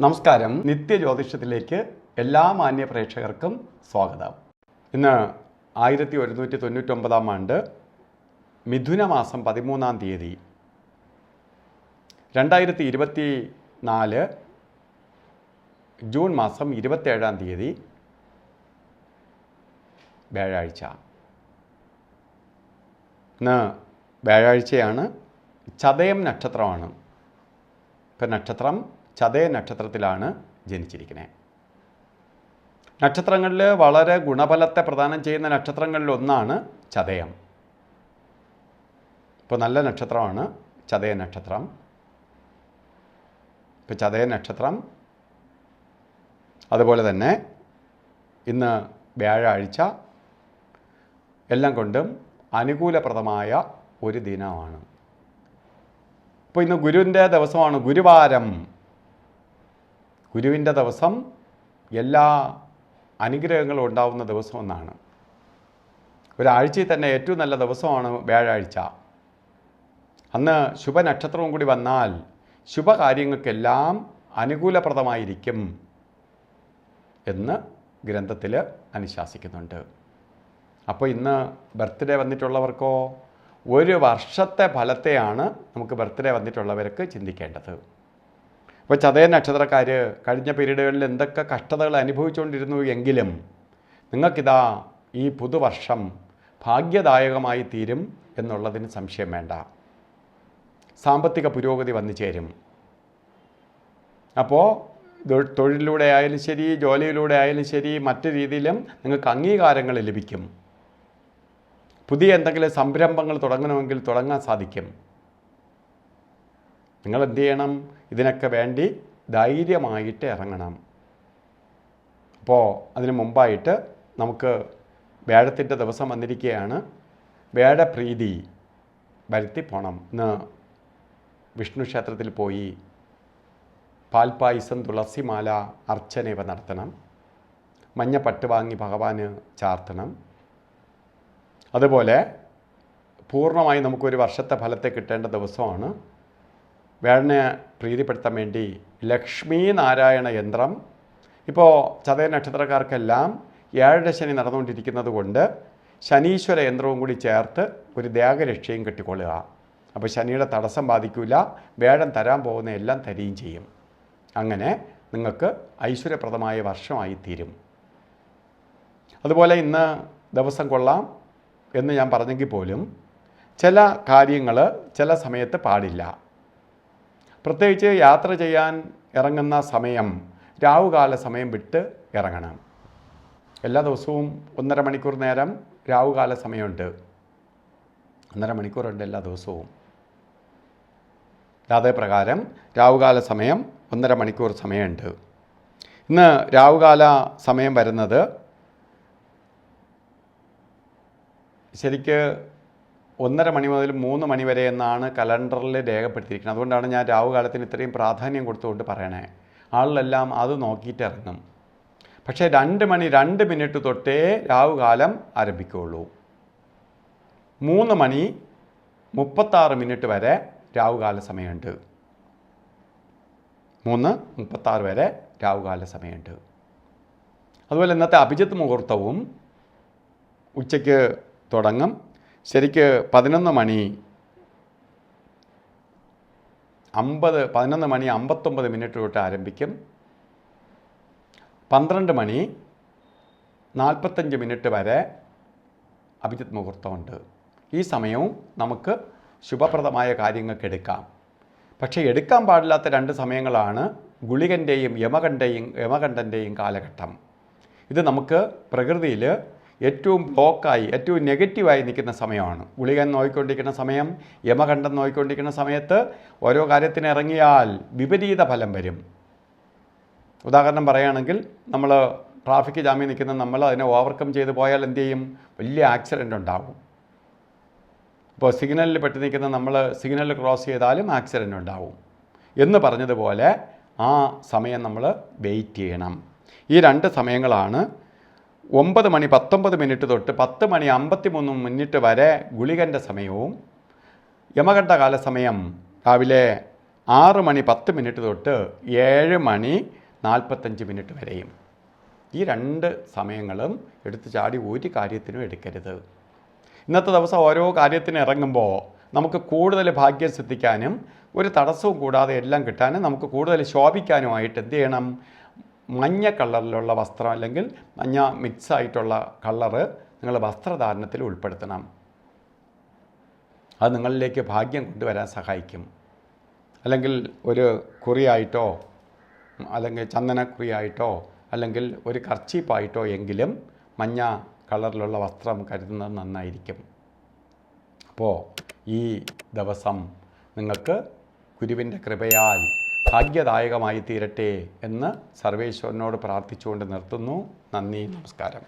നമസ്കാരം. നിത്യജ്യോതിഷത്തിലേക്ക് എല്ലാ മാന്യ പ്രേക്ഷകർക്കും സ്വാഗതം. ഇന്ന് 1199 ആണ്ട് മിഥുന മാസം 13-ാം തീയതി 2024 ജൂൺ മാസം 27-ാം തീയതി വ്യാഴാഴ്ച. ഇന്ന് വ്യാഴാഴ്ചയാണ്. ചതയം നക്ഷത്രമാണ്. ഇപ്പം നക്ഷത്രം ചതയ നക്ഷത്രത്തിലാണ് ജനിച്ചിരിക്കുന്നത്. നക്ഷത്രങ്ങളിൽ വളരെ ഗുണഫലത്തെ പ്രദാനം ചെയ്യുന്ന നക്ഷത്രങ്ങളിൽ ഒന്നാണ് ചതയം. ഇപ്പോൾ നല്ല നക്ഷത്രമാണ് ചതയ നക്ഷത്രം. ഇപ്പോൾ ചതയ നക്ഷത്രം അതുപോലെ തന്നെ ഇന്ന് വ്യാഴാഴ്ച എല്ലാം കൊണ്ടും അനുകൂലപ്രദമായ ഒരു ദിനമാണ്. ഇപ്പോൾ ഇന്ന് ഗുരുവിൻ്റെ ദിവസമാണ്, ഗുരുവാരം. ഗുരുവിൻ്റെ ദിവസം എല്ലാ അനുഗ്രഹങ്ങളും ഉണ്ടാവുന്ന ദിവസമെന്നാണ്. ഒരാഴ്ചയിൽ തന്നെ ഏറ്റവും നല്ല ദിവസമാണ് വ്യാഴാഴ്ച. അന്ന് ശുഭനക്ഷത്രവും കൂടി വന്നാൽ ശുഭകാര്യങ്ങൾക്കെല്ലാം അനുകൂലപ്രദമായിരിക്കും എന്ന് ഗ്രന്ഥത്തിൽ അനുശാസിക്കുന്നുണ്ട്. അപ്പോൾ ഇന്ന് ബർത്ത്ഡേ വന്നിട്ടുള്ളവർക്കോ ഒരു വർഷത്തെ ഫലത്തെയാണ് നമുക്ക് ബർത്ത്ഡേ വന്നിട്ടുള്ളവർക്ക് ചിന്തിക്കേണ്ടത്. ഇപ്പോൾ ചതയ നക്ഷത്രക്കാർ കഴിഞ്ഞ പീരീഡുകളിൽ എന്തൊക്കെ കഷ്ടതകൾ അനുഭവിച്ചുകൊണ്ടിരുന്നു എങ്കിലും നിങ്ങൾക്കിതാ ഈ പുതുവർഷം ഭാഗ്യദായകമായി തീരും എന്നുള്ളതിന് സംശയം വേണ്ട. സാമ്പത്തിക പുരോഗതി വന്നു ചേരും. അപ്പോൾ തൊഴിലിലൂടെ ആയാലും ശരി, ജോലിയിലൂടെ ആയാലും ശരി, മറ്റു രീതിയിലും നിങ്ങൾക്ക് അംഗീകാരങ്ങൾ ലഭിക്കും. പുതിയ എന്തെങ്കിലും സംരംഭങ്ങൾ തുടങ്ങണമെങ്കിൽ തുടങ്ങാൻ സാധിക്കും. നിങ്ങൾ എന്ത് ചെയ്യണം? ഇതിനൊക്കെ വേണ്ടി ധൈര്യമായിട്ട് ഇറങ്ങണം. അപ്പോൾ അതിന് മുമ്പായിട്ട് നമുക്ക് വ്യാഴത്തിൻ്റെ ദിവസം വന്നിരിക്കുകയാണ്. വ്യാഴപ്രീതി വരുത്തി പോകണം. ഇന്ന് വിഷ്ണു ക്ഷേത്രത്തിൽ പോയി പാൽപ്പായസം, തുളസിമാല, അർച്ചന ഇവ നടത്തണം. മഞ്ഞപ്പട്ട് വാങ്ങി ഭഗവാന് ചാർത്തണം. അതുപോലെ പൂർണ്ണമായി നമുക്കൊരു വർഷത്തെ ഫലത്തെ കിട്ടേണ്ട ദിവസമാണ്. വ്യാഴനെ പ്രീതിപ്പെടുത്താൻ വേണ്ടി ലക്ഷ്മി നാരായണ യന്ത്രം. ഇപ്പോൾ ചതയ നക്ഷത്രക്കാർക്കെല്ലാം ഏഴരശനി നടന്നുകൊണ്ടിരിക്കുന്നത് കൊണ്ട് ശനീശ്വര യന്ത്രവും കൂടി ചേർത്ത് ഒരു ദേഹരക്ഷയും കെട്ടിക്കൊള്ളുക. അപ്പോൾ ശനിയുടെ തടസ്സം ബാധിക്കില്ല. വ്യാഴം തരാൻ പോകുന്ന എല്ലാം തരികയും ചെയ്യും. അങ്ങനെ നിങ്ങൾക്ക് ഐശ്വര്യപ്രദമായ വർഷമായി തീരും. അതുപോലെ ഇന്ന് ദിവസം കൊള്ളാം എന്ന് ഞാൻ പറഞ്ഞെങ്കിൽ പോലും ചില കാര്യങ്ങൾ ചില സമയത്ത് പാടില്ല. പ്രത്യേകിച്ച് യാത്ര ചെയ്യാൻ ഇറങ്ങുന്ന സമയം രാവുകാല സമയം വിട്ട് ഇറങ്ങണം. എല്ലാ ദിവസവും 1.5 മണിക്കൂർ നേരം രാവുകാല സമയമുണ്ട്. 1.5 മണിക്കൂറുണ്ട് എല്ലാ ദിവസവും. അതേ പ്രകാരം രാവുകാല സമയം 1.5 മണിക്കൂർ സമയമുണ്ട്. ഇന്ന് രാവുകാല സമയം വരുന്നത് ശരിക്ക് 1:30 മണി മുതൽ 3 മണി വരെ എന്നാണ് കലണ്ടറിൽ രേഖപ്പെടുത്തിയിരിക്കുന്നത്. അതുകൊണ്ടാണ് ഞാൻ രാവുകാലത്തിന് ഇത്രയും പ്രാധാന്യം കൊടുത്തുകൊണ്ട് പറയണേ. ആളിലെല്ലാം അത് നോക്കിയിട്ട് ഇറങ്ങും. പക്ഷേ 2 മണി 2 മിനിറ്റ് തൊട്ടേ രാവുകാലം ആരംഭിക്കുകയുള്ളൂ. 3 മണി 36 മിനിറ്റ് വരെ രാവുകാല സമയമുണ്ട്. 3:36 വരെ രാവുകാല സമയമുണ്ട്. അതുപോലെ ഇന്നത്തെ അഭിജിത്ത് മുഹൂർത്തവും ഉച്ചയ്ക്ക് തുടങ്ങും. ശരിക്ക് 11 മണി 59 മിനിറ്റ് തൊട്ട് ആരംഭിക്കും. 12 മണി 45 മിനിറ്റ് വരെ അഭിജിത്ത് മുഹൂർത്തമുണ്ട്. ഈ സമയവും നമുക്ക് ശുഭപ്രദമായ കാര്യങ്ങൾക്ക് എടുക്കാം. പക്ഷേ എടുക്കാൻ പാടില്ലാത്ത 2 സമയങ്ങളാണ് ഗുളികൻ്റെയും യമകണ്ഠൻ്റെയും കാലഘട്ടം. ഇത് നമുക്ക് പ്രകൃതിയിൽ ഏറ്റവും ബ്ലോക്കായി ഏറ്റവും നെഗറ്റീവായി നിൽക്കുന്ന സമയമാണ്. ഗുളികൻ നോക്കിക്കൊണ്ടിരിക്കുന്ന സമയം, യമകണ്ഠം നോക്കിക്കൊണ്ടിരിക്കുന്ന സമയത്ത് ഓരോ കാര്യത്തിന് ഇറങ്ങിയാൽ വിപരീത ഫലം വരും. ഉദാഹരണം പറയുകയാണെങ്കിൽ നമ്മൾ ട്രാഫിക് ജാമ്യം നിൽക്കുന്ന നമ്മൾ അതിനെ ഓവർകം ചെയ്ത് പോയാൽ എന്ത് ചെയ്യും? വലിയ ആക്സിഡൻ്റ് ഉണ്ടാകും. ഇപ്പോൾ സിഗ്നലിൽ പെട്ട് നിൽക്കുന്ന നമ്മൾ സിഗ്നൽ ക്രോസ് ചെയ്താലും ആക്സിഡൻ്റ് ഉണ്ടാവും എന്ന് പറഞ്ഞതുപോലെ ആ സമയം നമ്മൾ വെയിറ്റ് ചെയ്യണം. ഈ 2 സമയങ്ങളാണ് 9 മണി 19 മിനിറ്റ് തൊട്ട് 10 മണി 53 മിനിറ്റ് വരെ ഗുളികൻ്റെ സമയവും യമകണ്ഠകാല സമയം രാവിലെ 6 മണി 10 മിനിറ്റ് തൊട്ട് 7 മണി 45 മിനിറ്റ് വരെയും. ഈ 2 സമയങ്ങളും എടുത്തു ചാടി ഒരു കാര്യത്തിനും എടുക്കരുത്. ഇന്നത്തെ ദിവസം ഓരോ കാര്യത്തിന് ഇറങ്ങുമ്പോൾ നമുക്ക് കൂടുതൽ ഭാഗ്യം സിദ്ധിക്കാനും ഒരു തടസ്സവും കൂടാതെ എല്ലാം കിട്ടാനും നമുക്ക് കൂടുതൽ ശോഭിക്കാനുമായിട്ട് എന്ത് ചെയ്യണം? മഞ്ഞ കളറിലുള്ള വസ്ത്രം അല്ലെങ്കിൽ മഞ്ഞ മിക്സ് ആയിട്ടുള്ള കളറ് നിങ്ങൾ വസ്ത്രധാരണത്തിൽ ഉൾപ്പെടുത്തണം. അത് നിങ്ങളിലേക്ക് ഭാഗ്യം കൊണ്ടുവരാൻ സഹായിക്കും. അല്ലെങ്കിൽ ഒരു കുറിയായിട്ടോ അല്ലെങ്കിൽ ചന്ദനക്കുറിയായിട്ടോ അല്ലെങ്കിൽ ഒരു കർച്ചീപ്പായിട്ടോ എങ്കിലും മഞ്ഞ കളറിലുള്ള വസ്ത്രം കരുതുന്നത് നന്നായിരിക്കും. അപ്പോൾ ഈ ദിവസം നിങ്ങൾക്ക് ഗുരുവിൻ്റെ കൃപയാൽ ഭാഗ്യദായകമായി തീരട്ടെ എന്ന് സർവേശ്വരനോട് പ്രാർത്ഥിച്ചുകൊണ്ട് നിർത്തുന്നു. നന്ദി, നമസ്കാരം.